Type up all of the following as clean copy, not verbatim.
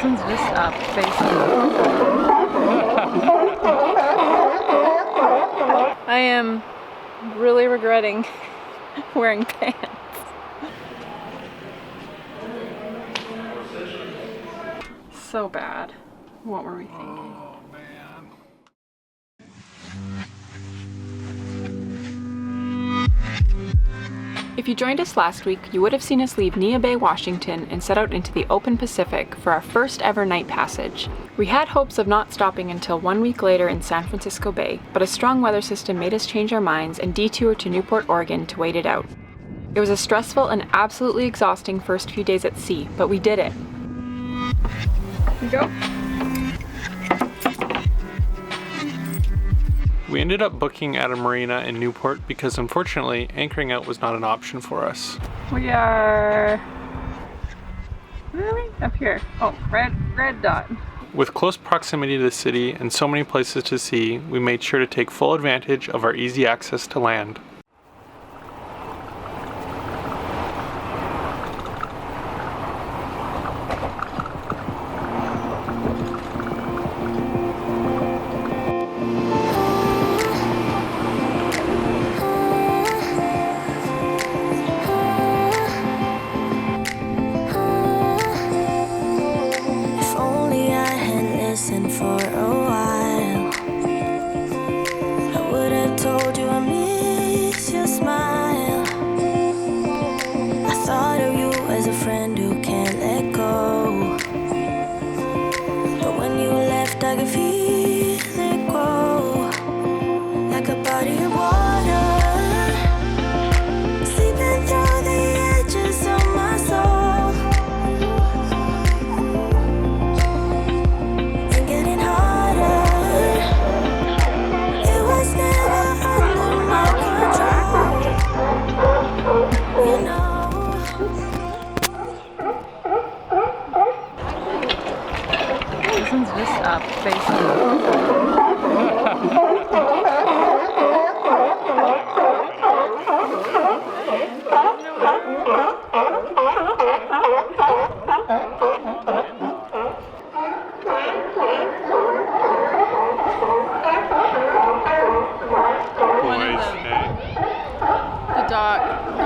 This one's just up, facing. I am really regretting wearing pants. So bad. What were we thinking? Oh man. If you joined us last week, you would have seen us leave Nia Bay, Washington and set out into the open Pacific for our first ever night passage. We had hopes of not stopping until 1 week later in San Francisco Bay, but a strong weather system made us change our minds and detour to Newport, Oregon to wait it out. It was a stressful and absolutely exhausting first few days at sea, but we did it. Here you go. We ended up booking at a marina in Newport because unfortunately anchoring out was not an option for us. We are... where are we? Up here. Oh, red dot. With close proximity to the city and so many places to see, we made sure to take full advantage of our easy access to land.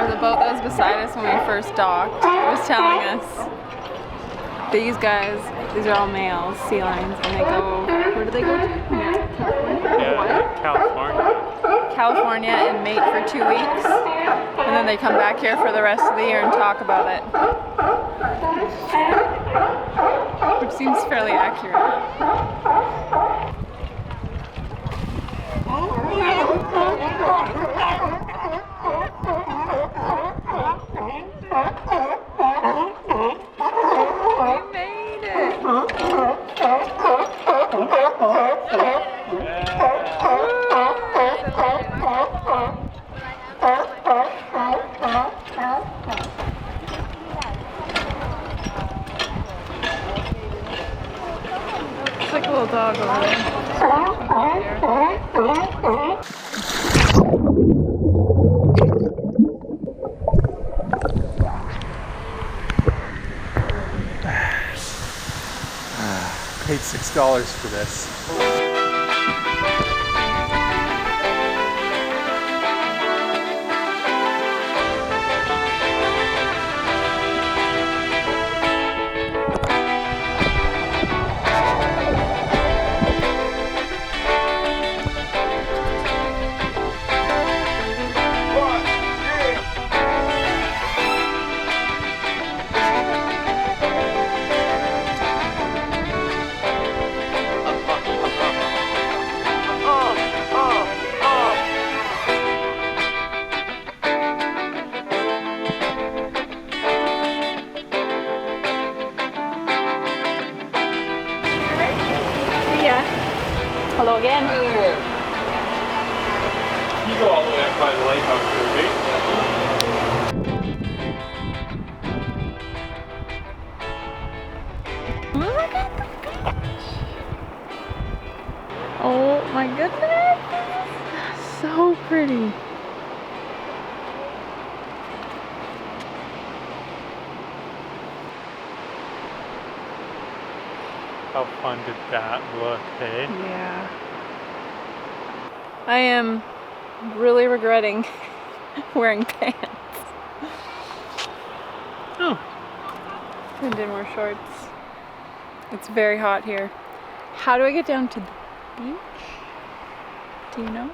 The boat that was beside us when we first docked was telling us these guys, these are all males, sea lions, and they go, where do they go to? California. California and mate for 2 weeks, and then they come back here for the rest of the year and talk about it. Which seems fairly accurate. It's like a little dog over there. Paid $6 for this. Hello again. You go all the way up by the Lighthouse, right? Look at the beach. Oh my goodness. So pretty. How fun did that look, hey? Yeah. I am really regretting wearing pants. Oh. Lyndon wore shorts. It's very hot here. How do I get down to the beach? Do you know?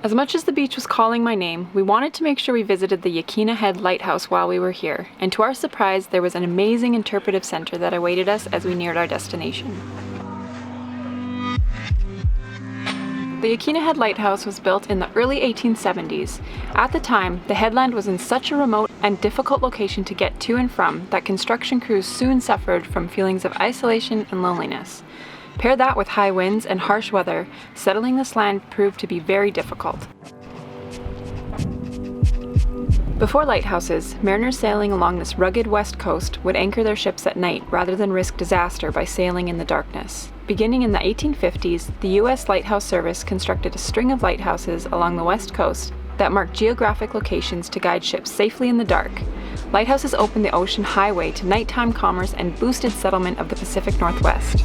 As much as the beach was calling my name, we wanted to make sure we visited the Yaquina Head Lighthouse while we were here, and to our surprise, there was an amazing interpretive center that awaited us as we neared our destination. The Yaquina Head Lighthouse was built in the early 1870s. At the time, the headland was in such a remote and difficult location to get to and from that construction crews soon suffered from feelings of isolation and loneliness. Pair that with high winds and harsh weather, settling this land proved to be very difficult. Before lighthouses, mariners sailing along this rugged west coast would anchor their ships at night rather than risk disaster by sailing in the darkness. Beginning in the 1850s, the U.S. Lighthouse Service constructed a string of lighthouses along the west coast that marked geographic locations to guide ships safely in the dark. Lighthouses opened the ocean highway to nighttime commerce and boosted settlement of the Pacific Northwest.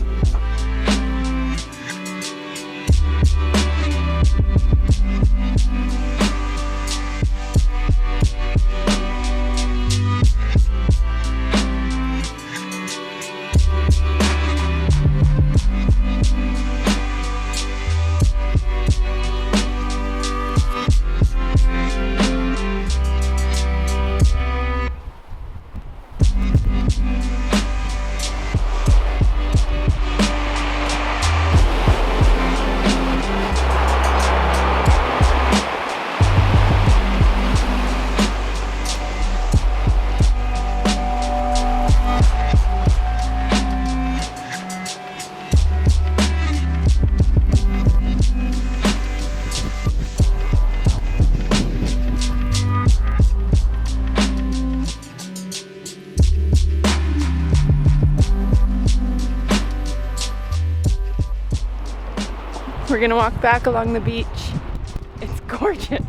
We're gonna walk back along the beach. It's gorgeous.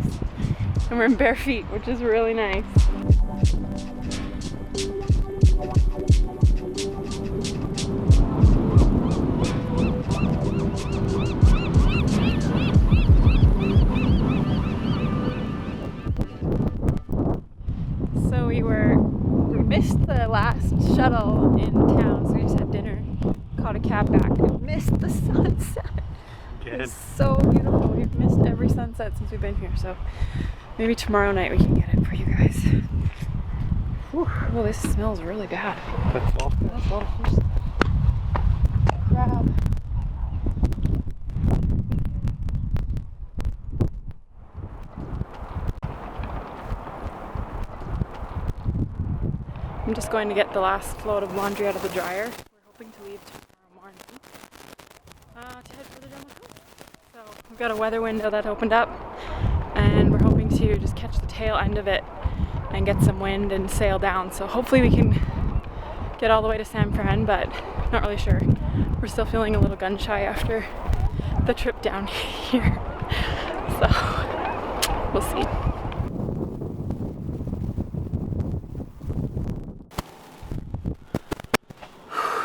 And we're in bare feet, which is really nice. So we missed the last shuttle in town, so we just had dinner, caught a cab back, and missed the sunset. It's so beautiful. We've missed every sunset since we've been here, so maybe tomorrow night we can get it for you guys. Whew. Well, this smells really bad. That's all. That's a lot of horse crab. I'm just going to get the last load of laundry out of the dryer. We're hoping to leave tomorrow morning to head further down the coast. So we've got a weather window that opened up, and we're hoping to just catch the tail end of it and get some wind and sail down. So hopefully we can get all the way to San Fran, but not really sure. We're still feeling a little gun shy after the trip down here. So we'll see.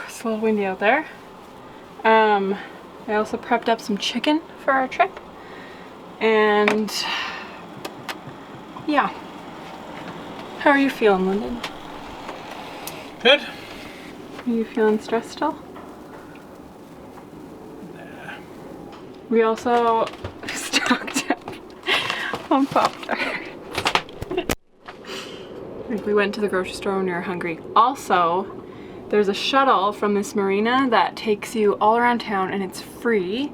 It's a little windy out there. I also prepped up some chicken for our trip, and yeah. How are you feeling, Lyndon? Good. Are you feeling stressed still? Nah. We also stocked up on Pop-Tarts. Like, we went to the grocery store when we were hungry. Also, there's a shuttle from this marina that takes you all around town, and it's free,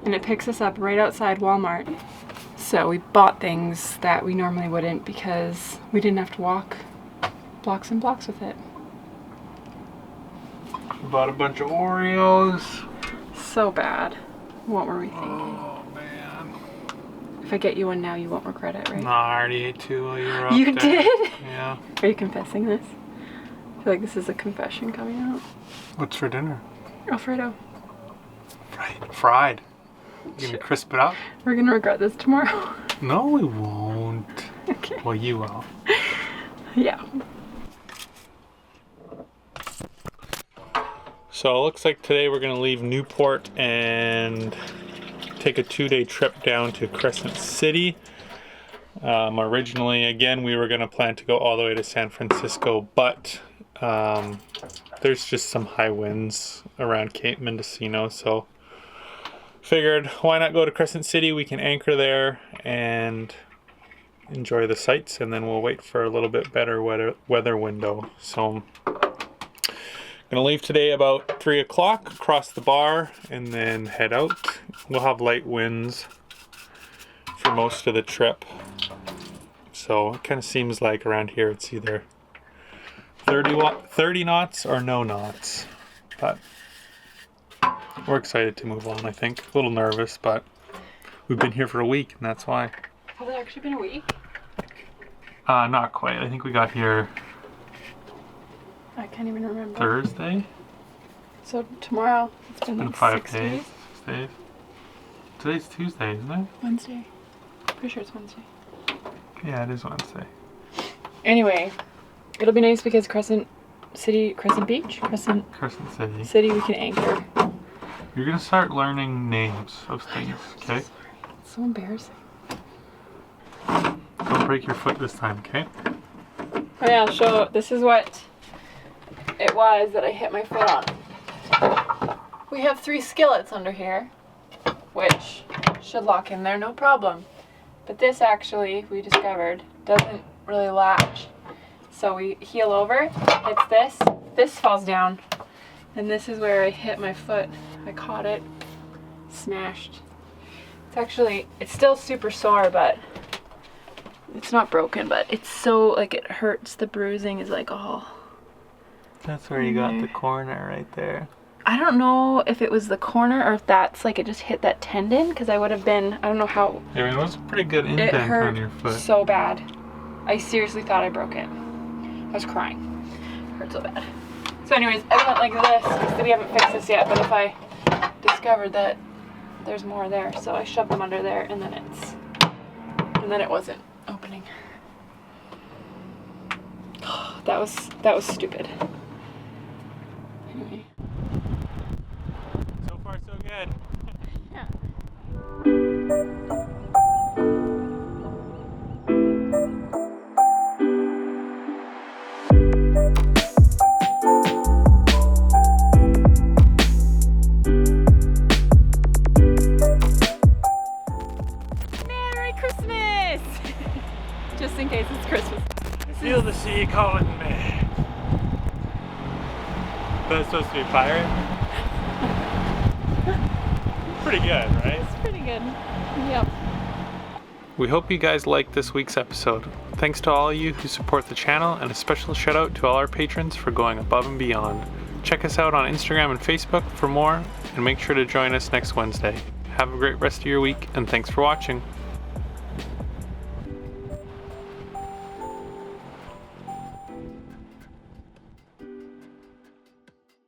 and it picks us up right outside Walmart. So we bought things that we normally wouldn't because we didn't have to walk blocks and blocks with it. Bought a bunch of Oreos. So bad. What were we thinking? Oh man. If I get you one now, you won't regret it, right? No, I already ate two while you were up You there. did? Yeah. Are you confessing this? I feel like this is a confession coming out. What's for dinner? Alfredo. Fried. You gonna crisp it up? We're gonna regret this tomorrow. No, we won't. Okay. Well, you will. Yeah. So it looks like today we're gonna leave Newport and take a 2-day trip down to Crescent City. Originally, again, we were gonna plan to go all the way to San Francisco, but there's just some high winds around Cape Mendocino, so figured why not go to Crescent City? We can anchor there and enjoy the sights, and then we'll wait for a little bit better weather window. So gonna leave today about 3 o'clock, cross the bar, and then head out. We'll have light winds for most of the trip. So it kind of seems like around here it's either 30 knots or no knots. But we're excited to move on, I think. A little nervous, but we've been here for a week, and that's why. Has it actually been a week? Not quite. I think we got here I can't even remember. Thursday. So tomorrow, it's been like 5 6 days. days. 6 days. Today's Tuesday, isn't it? Wednesday. Pretty sure it's Wednesday. Yeah, it is Wednesday. Anyway, it'll be nice because Crescent City, Crescent Beach? Crescent City, we can anchor. You're gonna start learning names of things, okay? It's so embarrassing. Don't break your foot this time, okay? Oh yeah, so this is what it was that I hit my foot on. We have 3 skillets under here, which should lock in there no problem. But this actually, we discovered, doesn't really latch. So we heel over, hits this falls down, and this is where I hit my foot. I caught it, smashed. It's still super sore, but it's not broken, but it's so, like, it hurts. The bruising is like all... That's where you got the corner right there. I don't know if it was the corner or if that's like it just hit that tendon, because I would have been, I don't know how. I mean, it was a pretty good indent on your foot. So bad. I seriously thought I broke it. I was crying. It hurt so bad. So anyways, I went like this, because we haven't fixed this yet, but if I discovered that there's more there, so I shoved them under there, and then it wasn't opening. That was stupid. Anyway. So far, so good. Yeah. Merry Christmas! Just in case it's Christmas. Feel the sea calling me. That's supposed to be a pirate? Pretty good, right? It's pretty good. Yep. We hope you guys liked this week's episode. Thanks to all of you who support the channel, and a special shout out to all our patrons for going above and beyond. Check us out on Instagram and Facebook for more, and make sure to join us next Wednesday. Have a great rest of your week, and thanks for watching.